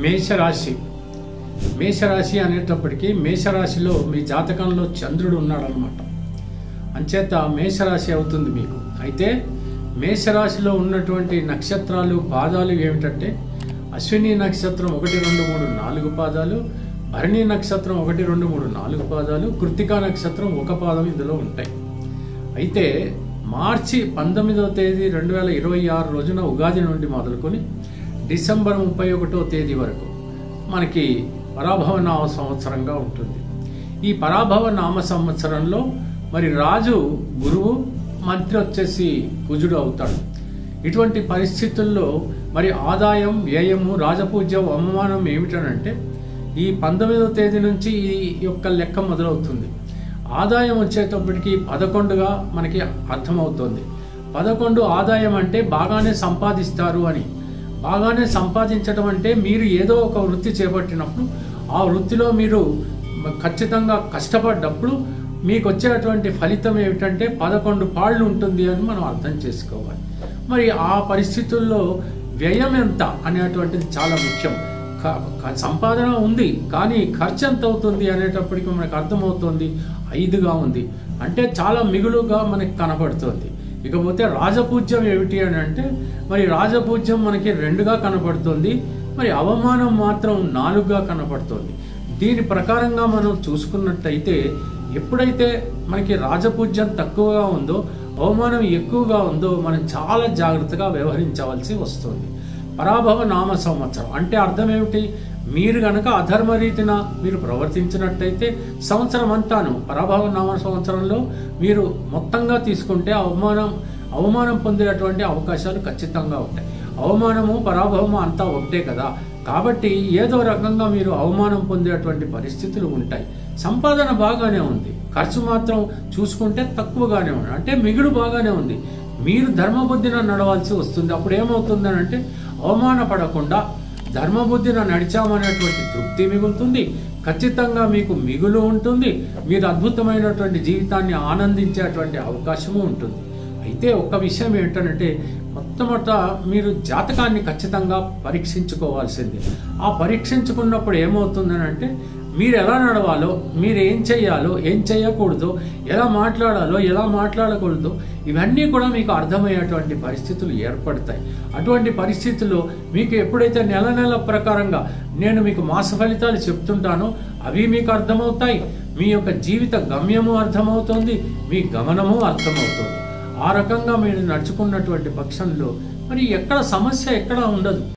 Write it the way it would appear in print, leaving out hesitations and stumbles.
మేషరాశి మేషరాశి అనేటప్పటికీ మేషరాశిలో మీ జాతకంలో చంద్రుడు ఉన్నాడనమాట. అంచేత మేషరాశి అవుతుంది మీకు. అయితే మేషరాశిలో ఉన్నటువంటి నక్షత్రాలు పాదాలు ఏమిటంటే అశ్విని నక్షత్రం 1, 2, 3, 4 పాదాలు, భరణి నక్షత్రం 1, 2, 3, 4 పాదాలు, కృత్తికా నక్షత్రం 1 పాదం ఇందులో ఉంటాయి. అయితే మార్చి 19వ తేదీ 2026 రోజున ఉగాది నుండి మొదలుకొని డిసెంబర్ 31వ తేదీ వరకు మనకి పరాభవ నామ సంవత్సరంగా ఉంటుంది. ఈ పరాభవ నామ సంవత్సరంలో మరి రాజు గురువు, మంత్రి వచ్చేసి కుజుడు అవుతాడు. ఇటువంటి పరిస్థితుల్లో మరి ఆదాయం, వ్యయము, రాజపూజ్యం, అవమానం ఏమిటనంటే ఈ 19వ తేదీ నుంచి ఈ యొక్క లెక్క మొదలవుతుంది. ఆదాయం వచ్చేటప్పటికి 11గా మనకి అర్థమవుతుంది. 11 ఆదాయం అంటే బాగానే సంపాదిస్తారు అని. బాగానే సంపాదించడం అంటే మీరు ఏదో ఒక వృత్తి చేపట్టినప్పుడు ఆ వృత్తిలో మీరు ఖచ్చితంగా కష్టపడ్డప్పుడు మీకు వచ్చేటువంటి ఫలితం ఏమిటంటే 11 పాళ్ళు ఉంటుంది అని మనం అర్థం చేసుకోవాలి. మరి ఆ పరిస్థితుల్లో వ్యయం ఎంత అనేటువంటిది చాలా ముఖ్యం. సంపాదన ఉంది కానీ ఖర్చు ఎంత అవుతుంది అనేటప్పటికి మనకు అర్థమవుతుంది 5గా ఉంది అంటే చాలా మిగులుగా మనకి కనపడుతుంది. ఇకపోతే రాజపూజ్యం ఏమిటి అని అంటే మరి రాజపూజ్యం మనకి 2గా కనపడుతుంది, మరి అవమానం మాత్రం 4గా కనపడుతుంది. దీని ప్రకారంగా మనం చూసుకున్నట్టయితే ఎప్పుడైతే మనకి రాజపూజ్యం తక్కువగా ఉందో, అవమానం ఎక్కువగా ఉందో మనం చాలా జాగ్రత్తగా వ్యవహరించవలసి వస్తుంది. పరాభవ నామ సంవత్సరం అంటే అర్థం ఏమిటి? మీరు గనక అధర్మ రీతిన మీరు ప్రవర్తించినట్టయితే సంవత్సరం అంతాను పరాభవ నామ సంవత్సరంలో మీరు మొత్తంగా తీసుకుంటే అవమానం పొందేటువంటి అవకాశాలు ఖచ్చితంగా ఉంటాయి. అవమానము పరాభవము అంతా ఒకటే కదా, కాబట్టి ఏదో రకంగా మీరు అవమానం పొందేటువంటి పరిస్థితులు ఉంటాయి. సంపాదన బాగానే ఉంది, ఖర్చు మాత్రం చూసుకుంటే తక్కువగానే ఉంది, అంటే మిగులు బాగానే ఉంది. మీరు ధర్మబుద్ధిన నడవాల్సి వస్తుంది. అప్పుడు ఏమవుతుందని అంటే అవమానపడకుండా ధర్మబుద్ధిన నడిచామనేటువంటి తృప్తి మిగులుతుంది. ఖచ్చితంగా మీకు మిగులు ఉంటుంది. మీరు అద్భుతమైనటువంటి జీవితాన్ని ఆనందించేటువంటి అవకాశము ఉంటుంది. అయితే ఒక్క విషయం ఏంటంటే మొట్టమొదట మీరు జాతకాన్ని ఖచ్చితంగా పరీక్షించుకోవాల్సింది. ఆ పరీక్షించుకున్నప్పుడు ఏమవుతుందని అంటే మీరు ఎలా నడవాలో, మీరు ఏం చేయాలో, ఏం చేయకూడదో, ఎలా మాట్లాడాలో, ఎలా మాట్లాడకూడదో ఇవన్నీ కూడా మీకు అర్థమయ్యేటువంటి పరిస్థితులు ఏర్పడతాయి. అటువంటి పరిస్థితుల్లో మీకు ఎప్పుడైతే నెల ప్రకారంగా నేను మీకు మాస ఫలితాలు చెప్తుంటానో అవి మీకు అర్థమవుతాయి. మీ యొక్క జీవిత గమ్యము అర్థమవుతుంది, మీ గమనము అర్థమవుతుంది. ఆ రకంగా మీరు నడుచుకున్నటువంటి పక్షంలో మరి ఎక్కడ సమస్య ఎక్కడ ఉండదు.